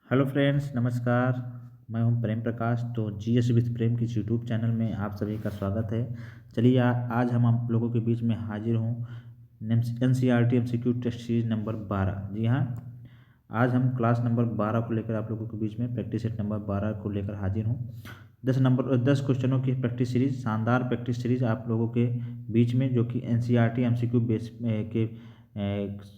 Hello friends, नमस्कार। मैं हूं प्रेम प्रकाश। तो जीएस विथ प्रेम की यूट्यूब चैनल में आप सभी का स्वागत है। चलिए आज हम आप लोगों के बीच में हाजिर हूं NCERT MCQ test series number 12। जी हाँ, आज हम क्लास नंबर 12 को लेकर आप लोगों के बीच में प्रैक्टिस सेट नंबर 12 को लेकर हाजिर हूँ। 10 क्वेश्चनों की प्रैक्टिस सीरीज, शानदार प्रैक्टिस सीरीज आप लोगों के बीच में, जो कि एनसीईआरटी एमसीक्यू बेस के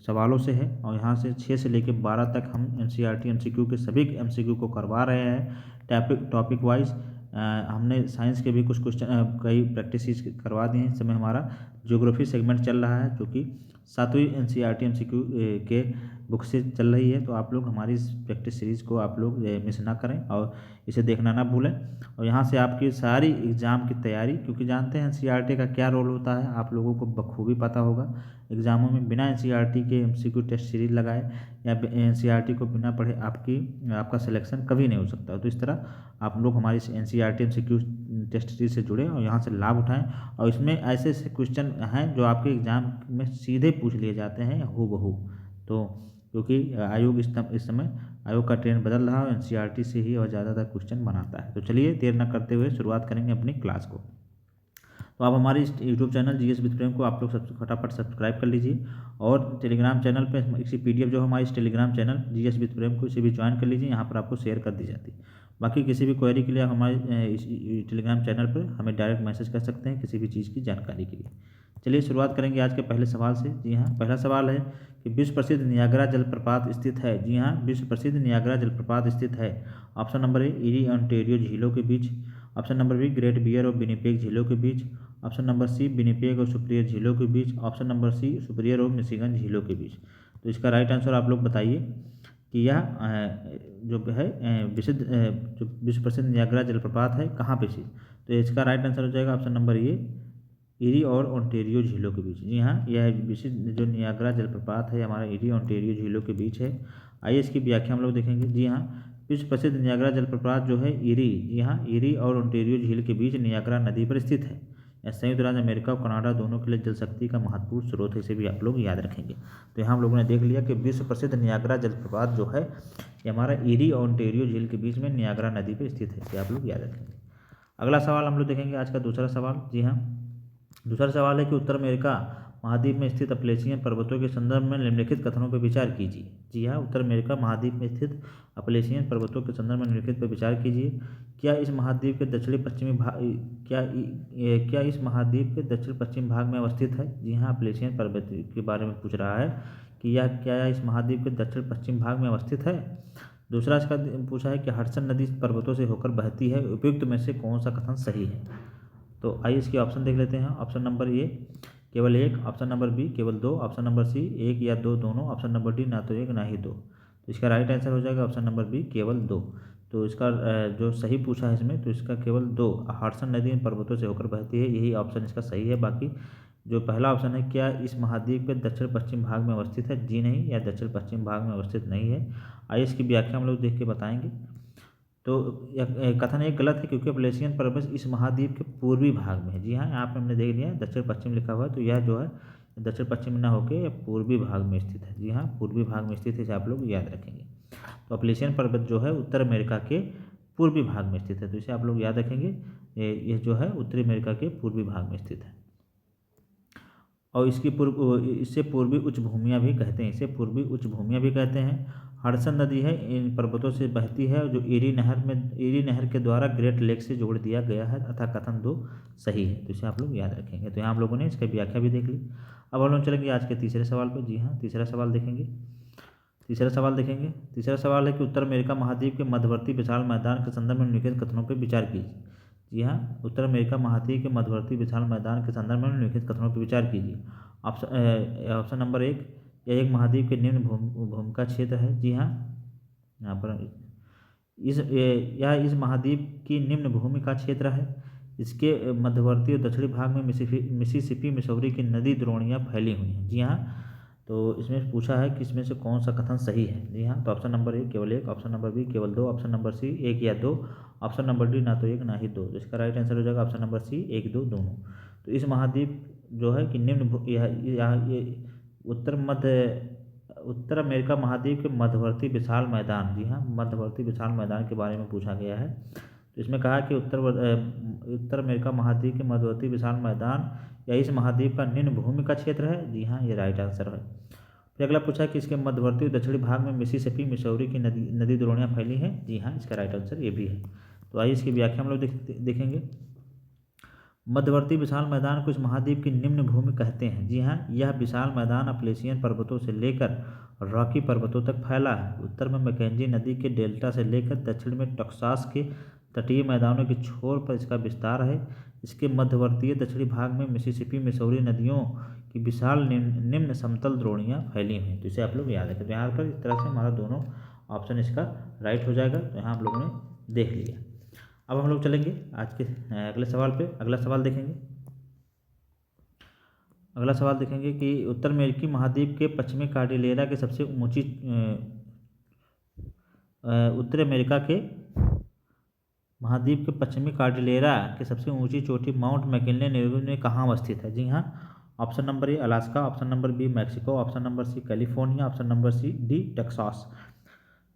सवालों से है। और यहाँ से 6 से लेकर 12 तक हम एनसीईआरटी एमसीक्यू के सभी एमसीक्यू को करवा रहे हैं टॉपिक वाइज। हमने साइंस के भी कुछ क्वेश्चन कई प्रैक्टिस करवा दिए हैं। इस समय हमारा ज्योग्राफी सेगमेंट चल रहा है, जो कि 7वीं एनसीईआरटी एमसीक्यू के बुक से चल रही है। तो आप लोग हमारी इस प्रैक्टिस सीरीज़ को आप लोग मिस ना करें और इसे देखना ना भूलें। और यहाँ से आपकी सारी एग्ज़ाम की तैयारी, क्योंकि जानते हैं एनसीईआरटी का क्या रोल होता है, आप लोगों को बखूबी पता होगा। एग्ज़ामों में बिना एनसीईआरटी के एमसीक्यू टेस्ट सीरीज लगाए या एनसीईआरटी को बिना पढ़े आपका सिलेक्शन कभी नहीं हो सकता। तो इस तरह आप लोग हमारी एनसीईआरटी एमसीक्यू टेस्ट सीरीज से जुड़े और यहाँ से लाभ उठाएं। और इसमें ऐसे ऐसे क्वेश्चन हैं जो आपके एग्ज़ाम में सीधे पूछ लिए जाते हैं हूबहू। तो क्योंकि आयोग इस समय आयोग का ट्रेंड बदल रहा है और एनसीईआरटी से ही और ज़्यादातर क्वेश्चन बनाता है। तो चलिए देर न करते हुए शुरुआत करेंगे अपनी क्लास को। तो आप हमारी इस यूट्यूब चैनल जीएस विद प्रेम को आप लोग फटाफट सब्सक्राइब कर लीजिए। और टेलीग्राम चैनल पे इसी पीडीएफ जो हमारी टेलीग्राम चैनल जीएस विद प्रेम को, इसे भी ज्वाइन कर लीजिए। यहाँ पर आपको शेयर कर दी जाती है। बाकी किसी भी क्वेरी के लिए आप हमारे इस टेलीग्राम चैनल पर हमें डायरेक्ट मैसेज कर सकते हैं किसी भी चीज़ की जानकारी के लिए। चलिए शुरुआत करेंगे आज के पहले सवाल से। जी हाँ, पहला सवाल है कि विश्व प्रसिद्ध नियाग्रा जलप्रपात स्थित है। जी हाँ, विश्व प्रसिद्ध नियाग्रा जलप्रपात स्थित है। ऑप्शन नंबर ए इरी ओंटारियो झीलों के बीच। Option number B Great Bear और विनिपेग झीलों के बीच। ऑप्शन नंबर सी विनिपेग और सुपरियर झीलों के बीच। ऑप्शन नंबर सी सुपरियर और मिशिगन झीलों के बीच। तो इसका राइट आंसर आप लोग बताइए कि यह जो है जो विश्व प्रसिद्ध नियाग्रा जलप्रपात है कहाँ पे स्थित। तो इसका राइट आंसर हो जाएगा ऑप्शन नंबर ए इरी और ओंटारियो झीलों के बीच। जी हाँ, यह विशिष्ट जो नियाग्रा जलप्रपात है हमारा इरी ओंटारियो झीलों के बीच है। आइए इसकी व्याख्या हम लोग देखेंगे। जी हाँ, विश्व प्रसिद्ध नियाग्रा जलप्रपात जो है इरी, जी हाँ, इरी और ओंटारियो झील के बीच नियाग्रा नदी पर स्थित है। यह संयुक्त राज्य अमेरिका और कनाडा दोनों के लिए जल शक्ति का महत्वपूर्ण स्रोत है। इसे भी आप लोग याद रखेंगे। तो यहाँ हम लोगों ने देख लिया कि विश्व प्रसिद्ध नियाग्रा जलप्रपात जो है ये हमारा इरी और ओंटारियो झील के बीच में नियाग्रा नदी पर स्थित है। इसे आप लोग याद रखेंगे। अगला सवाल हम लोग देखेंगे, आज का दूसरा सवाल। जी हाँ, दूसरा सवाल है कि उत्तर अमेरिका महाद्वीप में स्थित अपलेशियन पर्वतों के संदर्भ में निम्नलिखित कथनों पर विचार कीजिए। जी हाँ, उत्तर अमेरिका महाद्वीप में स्थित अपलेशियन पर्वतों के संदर्भ में निम्नलिखित पर विचार कीजिए। क्या इस महाद्वीप के दक्षिणी पश्चिमी भाग क्या इस महाद्वीप के दक्षिण पश्चिम भाग में अवस्थित है। जी हाँ, अपलेशियन पर्वत के बारे में पूछ रहा है कि यह क्या इस महाद्वीप के दक्षिण पश्चिम भाग में अवस्थित है। दूसरा इसका पूछा है कि हडसन नदी पर्वतों से होकर बहती है। उपयुक्त में से कौन सा कथन सही है। तो आइए इसके ऑप्शन देख लेते हैं। ऑप्शन नंबर ए केवल एक, ऑप्शन नंबर बी केवल दो, ऑप्शन नंबर सी एक या दो दोनों, ऑप्शन नंबर डी ना तो एक ना ही दो। तो इसका राइट आंसर हो जाएगा ऑप्शन नंबर बी केवल दो। तो इसका जो सही पूछा है इसमें, तो इसका केवल दो, हडसन नदी इन पर्वतों से होकर बहती है, यही ऑप्शन इसका सही है। बाकी जो पहला ऑप्शन है क्या इस महाद्वीप के दक्षिण पश्चिम भाग में अवस्थित है, जी नहीं, या दक्षिण पश्चिम भाग में अवस्थित नहीं है। आइए इसकी व्याख्या हम लोग देख के बताएंगे। तो कथन एक गलत है, क्योंकि अपलेशियन पर्वत इस महाद्वीप के पूर्वी भाग में है। जी हाँ, यहाँ पे हमने देख लिया दक्षिण पश्चिम लिखा हुआ है, तो यह जो है दक्षिण पश्चिम ना होकर यह पूर्वी भाग में स्थित है। जी हाँ, पूर्वी भाग में स्थित है, इसे आप लोग याद रखेंगे। तो अपलेशियन पर्वत जो है उत्तर अमेरिका के पूर्वी भाग में स्थित है, तो इसे आप लोग याद रखेंगे। ये जो है उत्तरी अमेरिका के पूर्वी भाग में स्थित है। और इससे पूर्वी उच्च भूमियाँ भी कहते हैं, इसे पूर्वी उच्च भूमियाँ भी कहते हैं। हडसन नदी है इन पर्वतों से बहती है, जो इरी नहर के द्वारा ग्रेट लेक से जोड़ दिया गया है, तथा कथन दो सही है। तो इसे आप लोग याद रखेंगे। तो यहाँ हम लोगों ने इसकी व्याख्या भी देख ली। अब हम लोग चलेंगे आज के तीसरे सवाल पर। जी हाँ, तीसरा सवाल देखेंगे। तीसरा सवाल है कि उत्तर अमेरिका महाद्वीप के मध्यवर्ती विशाल मैदान के संदर्भ में निम्नलिखित कथनों पर विचार कीजिए। जी हाँ, उत्तर अमेरिका महाद्वीप के मध्यवर्ती विशाल मैदान के संदर्भ में निम्नलिखित कथनों पर विचार कीजिए। ऑप्शन नंबर एक, यह एक महाद्वीप के निम्न भूमि का क्षेत्र है। जी हाँ, यहाँ पर यह इस महाद्वीप की निम्न भूमि का क्षेत्र है। इसके मध्यवर्ती और दक्षिणी भाग में मिसिसिपी मिसौरी की नदी द्रोणियाँ फैली हुई हैं। जी हाँ, तो इसमें पूछा है कि इसमें से कौन सा कथन सही है। जी हाँ, तो ऑप्शन नंबर ए केवल एक, ऑप्शन नंबर बी केवल दो, ऑप्शन नंबर सी एक या दो, ऑप्शन नंबर डी ना तो एक ना ही दो। तो इसका राइट आंसर हो जाएगा ऑप्शन नंबर सी एक दो दोनों। तो इस महाद्वीप जो है कि ये उत्तर मध्य उत्तर अमेरिका महाद्वीप के मध्यवर्ती विशाल मैदान, जी हाँ, मध्यवर्ती विशाल मैदान के बारे में पूछा गया है। तो इसमें कहा कि उत्तर अमेरिका महाद्वीप के मध्यवर्ती विशाल मैदान या इस महाद्वीप का निम्न भूमि का क्षेत्र है, जी हाँ, ये राइट आंसर है। फिर अगला पूछा है कि इसके मध्यवर्ती दक्षिणी भाग में मिसिसिपी मिसौरी की नदी द्रोणियाँ फैली हैं, जी हाँ, इसका राइट आंसर ये भी है। तो आइए इसकी व्याख्या हम लोग देखेंगे। मध्यवर्ती विशाल मैदान को इस महाद्वीप की निम्न भूमि कहते हैं, जी हाँ, यह विशाल मैदान अपलेशियन पर्वतों से लेकर रॉकी पर्वतों तक फैला है। उत्तर में मैकेंजी नदी के डेल्टा से लेकर दक्षिण में टेक्सास के तटीय मैदानों के छोर पर इसका विस्तार है। इसके मध्यवर्तीय दक्षिणी भाग में मिसिसिपी मिसौरी नदियों की विशाल निम्न समतल द्रोणियाँ फैली हुई हैं। तो इसे आप लोग याद रखें। तो यहाँ पर इस तरह से हमारा दोनों ऑप्शन इसका राइट हो जाएगा। तो यहाँ हम लोगों ने देख लिया। अब हम लोग चलेंगे आज के अगले सवाल पे। अगला सवाल देखेंगे। अगला सवाल देखेंगे कि उत्तर अमेरिकी महाद्वीप के पश्चिमी कार्डिलेरा के सबसे ऊंची उत्तर अमेरिका के महाद्वीप के पश्चिमी कार्डिलेरा के सबसे ऊंची चोटी माउंट मैकिनले में कहाँ अवस्थित है, जी हाँ, option number A Alaska, option number B Mexico, option number C California, option number C D Texas.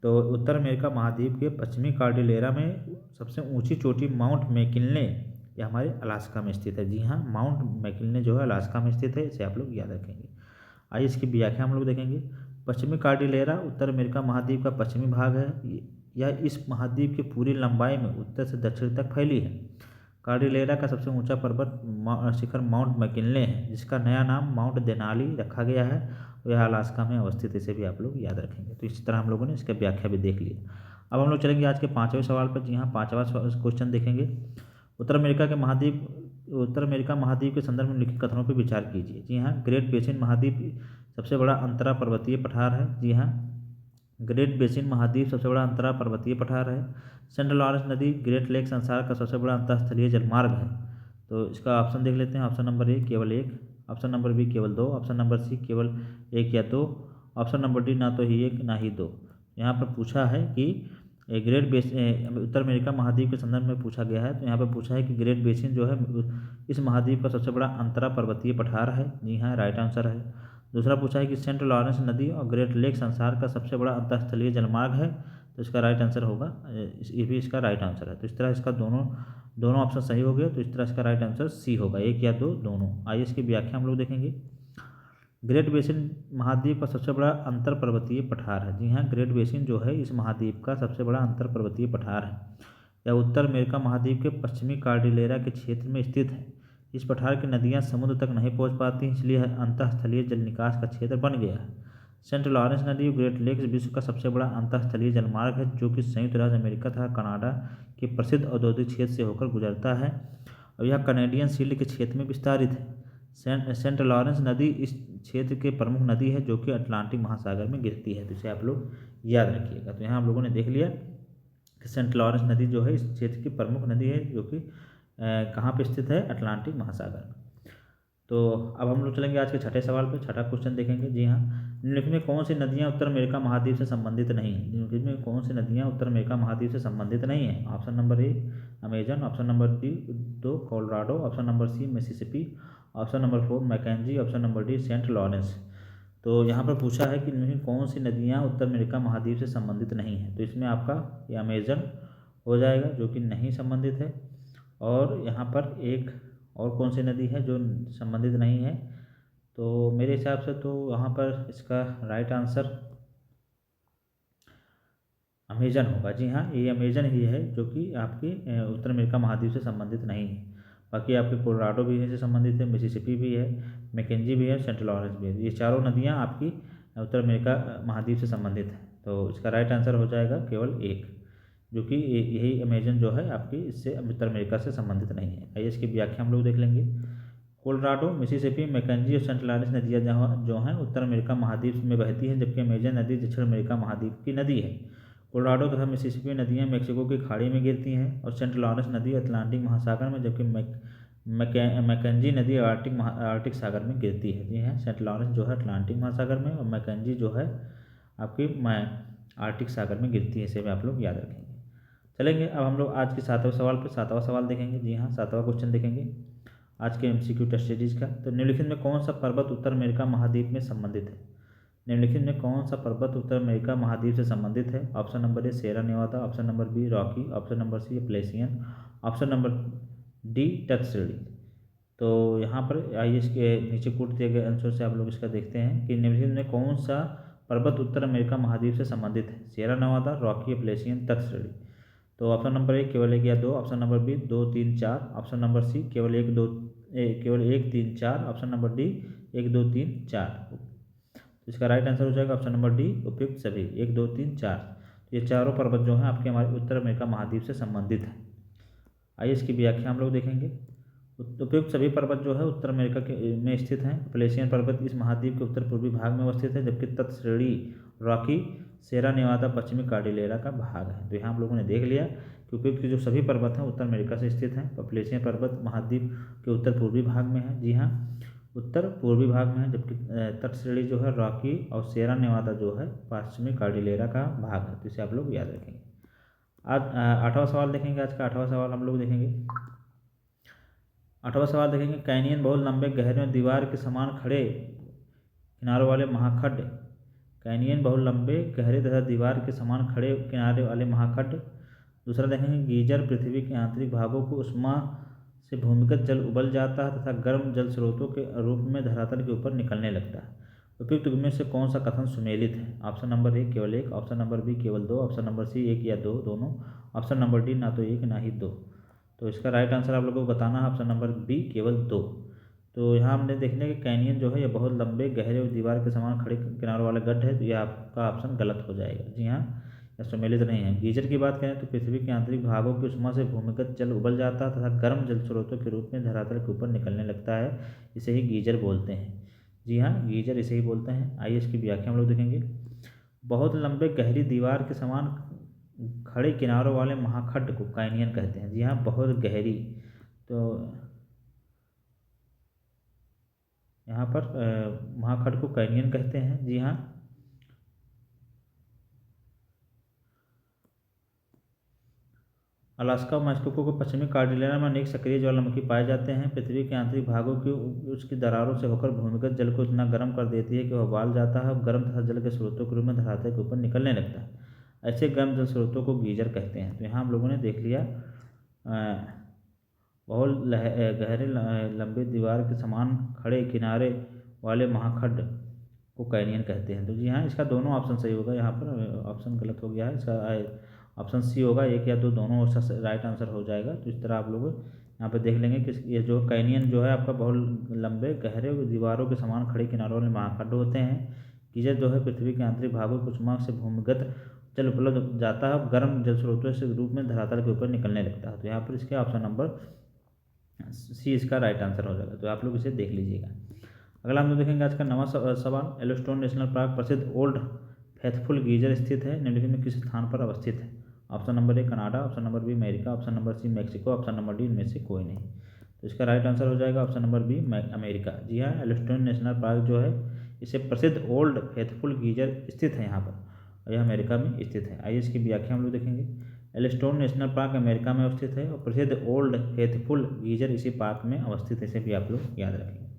तो उत्तर अमेरिका महाद्वीप के पश्चिमी कार्डिलेरा में सबसे ऊंची चोटी माउंट मैकिनले यह हमारे अलास्का में स्थित है, जी हाँ, माउंट मैकिनले जो है अलास्का में स्थित है। इसे आप लोग याद रखेंगे। आइए इसकी व्याख्या हम लोग देखेंगे। पश्चिमी कार्डिलेरा उत्तर अमेरिका महाद्वीप का पश्चिमी भाग है। यह इस महाद्वीप की पूरी लंबाई में उत्तर से दक्षिण तक फैली है। कार्डिलेरा का सबसे ऊंचा पर्वत शिखर माउंट मैकिनले है, जिसका नया नाम माउंट देनाली रखा गया है। यह अलास्का में अवस्थित, इसे भी आप लोग याद रखेंगे। तो इसी तरह हम लोगों ने इसका व्याख्या भी देख लिया। अब हम लोग चलेंगे आज के 5वें सवाल पर। जी हाँ, 5वां क्वेश्चन देखेंगे। उत्तर अमेरिका महाद्वीप के संदर्भ में लिखित कथनों पर विचार कीजिए। जी हाँ, ग्रेट बेसिन महाद्वीप सबसे बड़ा अंतरा पर्वतीय पठार है, जी हाँ, ग्रेट बेसिन महाद्वीप सबसे बड़ा अंतरा पर्वतीय पठार है। सेंट लॉरेंस नदी ग्रेट लेक संसार का सबसे बड़ा अंतरस्थलीय जलमार्ग है। तो इसका ऑप्शन देख लेते हैं। ऑप्शन नंबर ए केवल 1, ऑप्शन नंबर बी केवल 2, ऑप्शन नंबर सी केवल 1 या 2, ऑप्शन नंबर डी ना तो ही 1 ना ही 2। यहाँ पर पूछा है कि ग्रेट बेसिन उत्तर अमेरिका महाद्वीप के संदर्भ में पूछा गया है। तो यहाँ पर पूछा है कि ग्रेट बेसिन जो है इस महाद्वीप का सबसे बड़ा अंतरा पर्वतीय पठार है, जी हाँ, राइट आंसर है। दूसरा पूछा है कि सेंट लॉरेंस नदी और ग्रेट लेक संसार का सबसे बड़ा अंतरस्थलीय जलमार्ग है। तो इसका राइट आंसर होगा, ये भी इसका राइट आंसर है। तो इस तरह इसका दोनों ऑप्शन सही हो गए। तो इस तरह इसका राइट आंसर सी होगा, 1 या 2 दोनों। आइए इसकी व्याख्या हम लोग देखेंगे। ग्रेट बेसिन महाद्वीप का सबसे बड़ा अंतर पर्वतीय पठार है, जी हाँ, ग्रेट बेसिन जो है इस महाद्वीप का सबसे बड़ा अंतर पर्वतीय पठार है। यह उत्तर अमेरिका महाद्वीप के पश्चिमी कार्डिलेरा के क्षेत्र में स्थित है। इस पठार की नदियां समुद्र तक नहीं पहुंच पाती, इसलिए अंतःस्थलीय जल निकास का क्षेत्र बन गया है। सेंट लॉरेंस नदी और ग्रेट लेक्स विश्व का सबसे बड़ा अंतःस्थलीय जलमार्ग है, जो कि संयुक्त राज्य अमेरिका तथा कनाडा के प्रसिद्ध औद्योगिक क्षेत्र से होकर गुजरता है और यह कैनेडियन शील्ड के क्षेत्र में विस्तारित है। सेंट लॉरेंस नदी इस क्षेत्र की प्रमुख नदी है, जो कि अटलांटिक महासागर में गिरती है। तो इसे आप लोग याद रखिएगा। तो यहाँ हम लोगों ने देख लिया कि सेंट लॉरेंस नदी जो है इस क्षेत्र की प्रमुख नदी है, जो कि कहाँ पे स्थित है, अटलांटिक महासागर में। तो अब हम लोग चलेंगे आज के 6ठे सवाल पे। 6ठा क्वेश्चन देखेंगे। जी हाँ, निम्नलिखित में कौन सी नदियाँ उत्तर अमेरिका महाद्वीप से संबंधित नहीं है? निम्नलिखित में कौन सी नदियाँ उत्तर अमेरिका महाद्वीप से संबंधित नहीं है? Option number A Amazon, option number B 2 Colorado, option number C Mississippi, option number 4 Mackenzie, option number D Saint Lawrence. तो यहाँ पर पूछा है कि इनमें कौन सी नदियाँ उत्तर अमेरिका महाद्वीप से संबंधित नहीं है। तो इसमें आपका ये अमेजन हो जाएगा, जो कि नहीं संबंधित है। और यहाँ पर एक और कौन सी नदी है जो संबंधित नहीं है? तो मेरे हिसाब से तो यहाँ पर इसका राइट आंसर अमेजन होगा। जी हाँ, ये अमेजन ही है जो कि आपकी उत्तर अमेरिका महाद्वीप से संबंधित नहीं है। बाकी आपके कोलोराडो भी इससे संबंधित है, मिसिसिपी भी है, मैकेंजी भी है, सेंट लॉरेंस भी है। ये चारों नदियाँ आपकी उत्तर अमेरिका महाद्वीप से संबंधित हैं। तो इसका राइट आंसर हो जाएगा केवल 1, जो कि यही अमेजन जो है आपकी इससे उत्तर अमेरिका से संबंधित नहीं है। आइए इसकी व्याख्या हम लोग देख लेंगे। कोलोराडो, मिसिसिपी, मैकेंजी और सेंट लॉरेंस नदियाँ जो हैं उत्तर अमेरिका महाद्वीप में बहती हैं, जबकि अमेजन नदी दक्षिण अमेरिका महाद्वीप की नदी है। कोलोराडो तथा मिसिसिपी नदियाँ मेक्सिको की खाड़ी में गिरती हैं और सेंट लॉरेंस नदी अटलांटिक महासागर में, जबकि मैकेंजी नदी आर्कटिक सागर में गिरती है। जी हाँ, सेंट लॉरेंस जो है अटलांटिक महासागर में और मैकेंजी जो है आपकी आर्कटिक सागर में गिरती है। इसे भी आप लोग याद रखेंगे। चलेंगे अब हम लोग आज के 7वें सवाल पर। 7वां सवाल देखेंगे। जी हाँ, 7वां क्वेश्चन देखेंगे आज के MCQ टेस्ट सीरीज का। तो निम्नलिखित में कौन सा पर्वत उत्तर अमेरिका महाद्वीप में संबंधित है? निम्नलिखित में कौन सा पर्वत उत्तर अमेरिका महाद्वीप से संबंधित है? Option number A Sierra Nevada, option number B Rocky, option number C Appalachian, option number D टचश्रेणी। तो यहाँ पर आइए इसके नीचे कोट दिए गए आंसर से आप लोग इसका देखते हैं कि निम्नलिखित में कौन सा पर्वत उत्तर अमेरिका महाद्वीप से संबंधित है? सेरा नेवादा, रॉकी, एप्लेसियन, टचश्रेणी। तो ऑप्शन नंबर ए केवल 1 या 2, option number B 2, 3, 4, option number C केवल 1, 2, केवल 1, 3, 4, ऑप्शन नंबर डी 1, 2, 3, 4। तो इसका राइट आंसर हो जाएगा ऑप्शन नंबर डी उपयुक्त सभी 1, 2, 3, 4। तो ये चारों पर्वत जो हैं आपके हमारे उत्तर अमेरिका महाद्वीप से संबंधित हैं। आइए इसकी व्याख्या हम लोग देखेंगे। उपयुक्त सभी पर्वत जो है उत्तर अमेरिका के में स्थित हैं। एप्लेसियन पर्वत इस महाद्वीप के उत्तर पूर्वी भाग में अवस्थित है, जबकि तत्श्रेणी रॉकी सेरा नेवादा पश्चिमी कार्डिलेरा का भाग है। तो यहाँ हम लोगों ने देख लिया कि उपयुक्त जो सभी पर्वत हैं उत्तर अमेरिका से स्थित हैं। एप्लेसियन पर्वत महाद्वीप के उत्तर पूर्वी भाग में है, जी हाँ उत्तर पूर्वी भाग में है, जबकि तटश्रेणी जो है रॉकी और सेरा नेवादा जो है पश्चिमी कार्डिलेरा का भाग है। तो इसे आप लोग याद रखेंगे। आज 8वां सवाल देखेंगे। आज का 8वां सवाल हम लोग देखेंगे। 8वां सवाल देखेंगे, कैनियन बहुत लंबे गहरे और दीवार के समान खड़े किनारों वाले महाखड्ड। कैनियन बहुत लंबे गहरे तथा दीवार के समान खड़े किनारे वाले महाखड्ड। दूसरा देखेंगे, गीजर पृथ्वी के आंतरिक भागों को उष्मा से भूमिगत जल उबल जाता है तथा गर्म जल स्रोतों के रूप में धरातल के ऊपर निकलने लगता है। उपयुक्त में से कौन सा कथन सुमेलित है? ऑप्शन नंबर ए केवल 1, ऑप्शन नंबर बी केवल 2, ऑप्शन नंबर सी 1 या 2 दोनों, ऑप्शन नंबर डी ना तो 1 ना ही 2। तो इसका राइट आंसर आप लोगों को बताना है ऑप्शन नंबर बी केवल 2। तो यहाँ हमने देखने कि कैनियन जो है ये बहुत लंबे गहरे और दीवार के समान खड़े किनारों वाला गड्ढ है, तो यह आपका ऑप्शन गलत हो जाएगा। जी हाँ, यह सुमेलित नहीं है। गीजर की बात करें तो पृथ्वी के आंतरिक भागों की उष्मा से भूमिगत जल उबल जाता है तथा गर्म जल स्रोतों के रूप में धरातल के ऊपर निकलने लगता है, इसे ही गीजर बोलते हैं। जी हाँ, गीजर इसे ही बोलते हैं। आइए इसकी व्याख्या हम लोग देखेंगे। बहुत लंबे गहरी दीवार के समान खड़े किनारों वाले महाखड्ड को कैनियन कहते हैं। जी हाँ, बहुत गहरी। तो यहाँ पर महाखड्ड को कैनियन कहते हैं। जी हाँ, अलास्का और मैक्सिको को पश्चिमी कार्डिलेरा में अनेक सक्रिय ज्वालामुखी पाए जाते हैं। पृथ्वी के आंतरिक भागों की उसकी दरारों से होकर भूमिगत जल को इतना गर्म कर देती है कि वह उबाल जाता है और गर्म तथा जल के स्रोतों के रूप में धरातल के ऊपर निकलने लगता है। ऐसे गर्म जल स्रोतों को गीजर कहते हैं। तो यहाँ हम लोगों ने देख लिया बहुत गहरे लंबे दीवार के समान खड़े किनारे वाले महाखड्ड को कैनियन कहते हैं। तो जी हाँ, इसका दोनों ऑप्शन सही होगा। यहाँ पर ऑप्शन गलत हो गया है, इसका ऑप्शन सी होगा 1 या 2 दोनों राइट आंसर हो जाएगा। तो इस तरह आप लोग यहाँ पे देख लेंगे कि ये जो कैनियन जो है आपका बहुत लंबे गहरे दीवारों के समान खड़े किनारों वाले महाखड्ड होते हैं। गीजर जो है पृथ्वी के आंतरिक भागों को उष्मा से भूमिगत जल उपलब्ध जाता है, गर्म जल स्रोतों से रूप में धरातल के ऊपर निकलने लगता है। तो यहाँ पर इसके ऑप्शन नंबर सी इसका राइट आंसर हो जाएगा। तो आप लोग इसे देख लीजिएगा। अगला हम लोग देखेंगे आज का 9वां सवाल, येलोस्टोन नेशनल पार्क प्रसिद्ध ओल्ड फेथफुल गीजर स्थित है, निम्नलिखित में किस स्थान पर अवस्थित है? Option number A Canada, option number B America, option number C Mexico, option number D इनमें से कोई नहीं। तो इसका राइट आंसर हो जाएगा ऑप्शन नंबर बी अमेरिका। जी हाँ, येलोस्टोन नेशनल पार्क जो है इसे प्रसिद्ध ओल्ड फेथफुल गीजर स्थित है यहाँ पर, और यह अमेरिका में स्थित है। आइए इसकी व्याख्या हम लोग देखेंगे। येलोस्टोन नेशनल पार्क अमेरिका में अवस्थित है और प्रसिद्ध ओल्ड फेथफुल गीजर इसी पार्क में अवस्थित है, इसे भी आप लोग याद रखेंगे।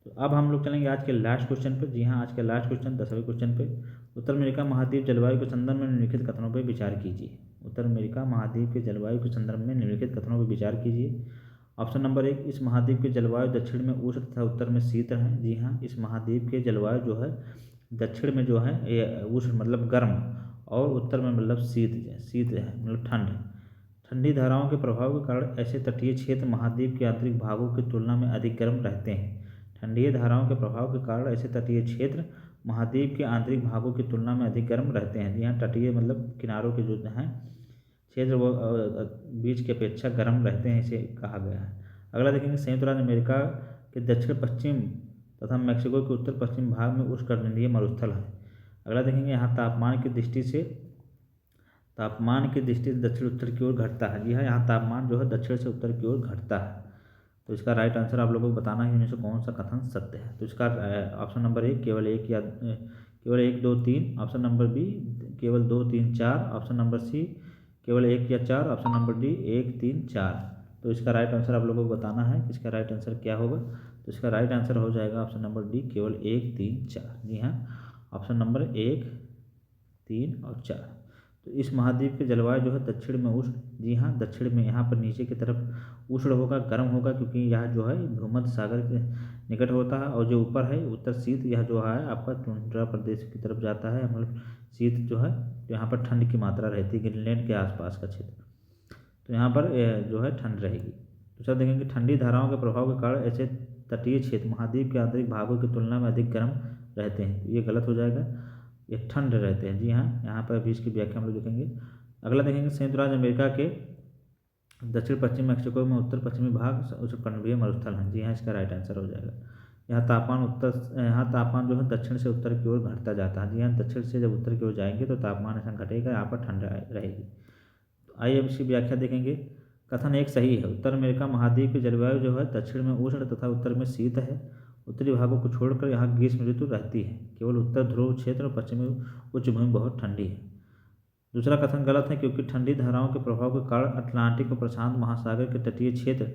तो अब हम लोग चलेंगे आज के लास्ट क्वेश्चन पे। जी हाँ, आज के लास्ट क्वेश्चन 10वें क्वेश्चन पे, उत्तर अमेरिका महाद्वीप जलवायु के संदर्भ में निम्नलिखित कथनों पर विचार कीजिए। उत्तर अमेरिका महाद्वीप के जलवायु के संदर्भ में निम्नलिखित कथनों पर विचार कीजिए। ऑप्शन नंबर 1, इस महाद्वीप के जलवायु दक्षिण में उष्ण तथा उत्तर में शीत है। जी हाँ, इस महाद्वीप के जलवायु जो है दक्षिण में जो है ये उष्ण मतलब गर्म, और उत्तर में मतलब शीत है मतलब ठंड। ठंडी धाराओं के प्रभाव के कारण ऐसे तटीय क्षेत्र महाद्वीप के आंतरिक भागों की तुलना में अधिक गर्म रहते हैं। ठंडी धाराओं के प्रभाव के कारण ऐसे तटीय क्षेत्र महाद्वीप के आंतरिक भागों की तुलना में अधिक गर्म रहते हैं। यहाँ तटीय मतलब किनारों के जो हैं क्षेत्र वो बीच की अपेक्षा गर्म रहते हैं, इसे कहा गया है। अगला देखेंगे, संयुक्त राज्य अमेरिका के दक्षिण पश्चिम तथा मैक्सिको के उत्तर पश्चिम भाग में उष्णकटिबंधीय मरुस्थल है। अगला देखेंगे, यहाँ तापमान की दृष्टि से दक्षिण उत्तर की ओर घटता है। जी हाँ, यहाँ तापमान जो है दक्षिण से उत्तर की ओर घटता है। तो इसका राइट आंसर आप लोगों को बताना है इनमें से कौन सा कथन सत्य है। तो इसका ऑप्शन नंबर ए केवल 1, 2, 3, ऑप्शन नंबर बी केवल 2, 3, 4, ऑप्शन नंबर सी केवल 1 या 4, ऑप्शन नंबर डी 1, 3, 4। तो इसका राइट आंसर आप लोगों को बताना है कि इसका राइट आंसर क्या होगा। तो इसका राइट आंसर हो जाएगा ऑप्शन नंबर डी केवल 1, 3, 4। जी हाँ, ऑप्शन नंबर 1, 3 और 4। तो इस महाद्वीप के जलवायु जो है दक्षिण में उष्ण, जी हाँ दक्षिण में यहाँ पर नीचे की तरफ उष्ण होगा, गर्म होगा, क्योंकि यह जो है भूमध्य सागर के निकट होता है। और जो ऊपर है उत्तर शीत, यह जो है आपका टुंड्रा प्रदेश की तरफ जाता है, मतलब शीत जो है, तो यहाँ पर ठंड की मात्रा रहती है ग्रीनलैंड के आसपास का क्षेत्र, तो यहाँ पर जो है ठंड रहेगी। तो सब देखेंगे ठंडी धाराओं के प्रभाव के कारण ऐसे तटीय क्षेत्र महाद्वीप के आंतरिक भागों की तुलना में अधिक गर्म रहते हैं। ये गलत हो जाएगा, ये ठंड रहते हैं, जी हाँ। यहाँ पर भी इसकी व्याख्या हम लोग देखेंगे। अगला देखेंगे संयुक्त राज्य अमेरिका के दक्षिण पश्चिम मैक्सिको में उत्तर पश्चिमी भाग उष्णकटिबंधीय मरुस्थल हैं, जी हाँ इसका राइट आंसर हो जाएगा। यहाँ तापमान जो है दक्षिण से उत्तर की ओर घटता जाता है, जी हाँ दक्षिण से जब उत्तर की ओर जाएंगे तो तापमान ऐसा घटेगा, यहाँ पर ठंड रहेगी। तो आइए अब इसकी व्याख्या देखेंगे। कथन एक सही है, उत्तर अमेरिका महाद्वीप की जलवायु जो है दक्षिण में उष्ण तथा उत्तर में शीत है। उत्तरी भागों को छोड़कर यहाँ ग्रीष्म ऋतु रहती है, केवल उत्तर ध्रुव क्षेत्र और पश्चिमी उच्च भूमि बहुत ठंडी है। दूसरा कथन गलत है, क्योंकि ठंडी धाराओं के प्रभाव के कारण अटलांटिक और प्रशांत महासागर के तटीय क्षेत्र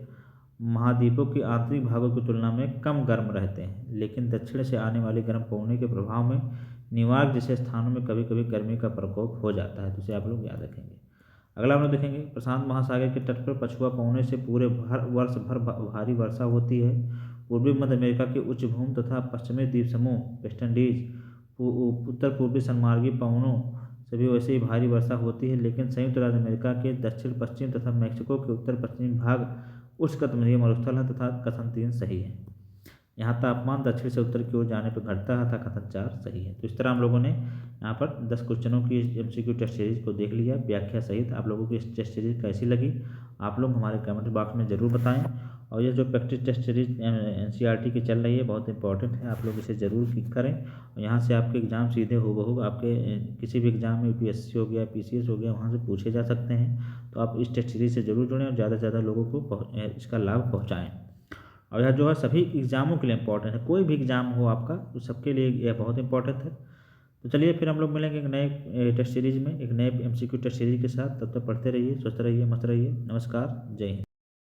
महाद्वीपों के आंतरिक भागों की तुलना में कम गर्म रहते हैं, लेकिन दक्षिण से आने वाली गर्म पवनों के प्रभाव में न्यूयॉर्क जैसे स्थानों में कभी कभी गर्मी का प्रकोप हो जाता है, तो इसे आप लोग याद रखेंगे। अगला हम लोग देखेंगे, प्रशांत महासागर के तट पर पछुआ पवनों से पूरे वर्ष भर भारी वर्षा होती है। पूर्वी मध्य अमेरिका के उच्च भूमि तथा पश्चिमी द्वीप समूह वेस्ट इंडीज उत्तर पूर्वी सन्मार्गी पवनों से भी वैसे ही भारी वर्षा होती है, लेकिन संयुक्त राज्य अमेरिका के दक्षिण पश्चिम तथा मैक्सिको के उत्तर पश्चिमी भाग उष्णकटिबंधीय मरुस्थल हैं तथा कथन 3 सही है। यहाँ तापमान दक्षिण से उत्तर की ओर जाने पर घटता है, तथा कथन 4 सही है। तो इस तरह हम लोगों ने यहाँ पर 10 क्वेश्चनों की एमसीक्यू टेस्ट सीरीज को देख लिया व्याख्या सहित। आप लोगों को इस टेस्ट सीरीज कैसी लगी आप लोग हमारे कमेंट बॉक्स में ज़रूर बताएं। और ये जो प्रैक्टिस टेस्ट सीरीज एनसीईआरटी की चल रही है बहुत इंपॉर्टेंट है, आप लोग इसे ज़रूर करें। और यहाँ से आपके एग्ज़ाम सीधे हूबहू आपके किसी भी एग्ज़ाम में यूपीएससी हो गया, पीसीएस हो गया, वहाँ से पूछे जा सकते हैं। तो आप इस टेस्ट सीरीज से ज़रूर जुड़ें और ज़्यादा से ज़्यादा लोगों को इसका लाभ पहुँचाएँ। और यह जो है सभी एग्ज़ामों के लिए इम्पोर्टेंट है, कोई भी एग्ज़ाम हो आपका तो सबके लिए यह बहुत इंपॉर्टेंट है। तो चलिए फिर हम लोग मिलेंगे एक नए टेस्ट सीरीज में, एक नए एमसीक्यू टेस्ट सीरीज के साथ। तब तक पढ़ते रहिए, स्वस्थ रहिए, मस्त रहिए। नमस्कार, जय हिंद।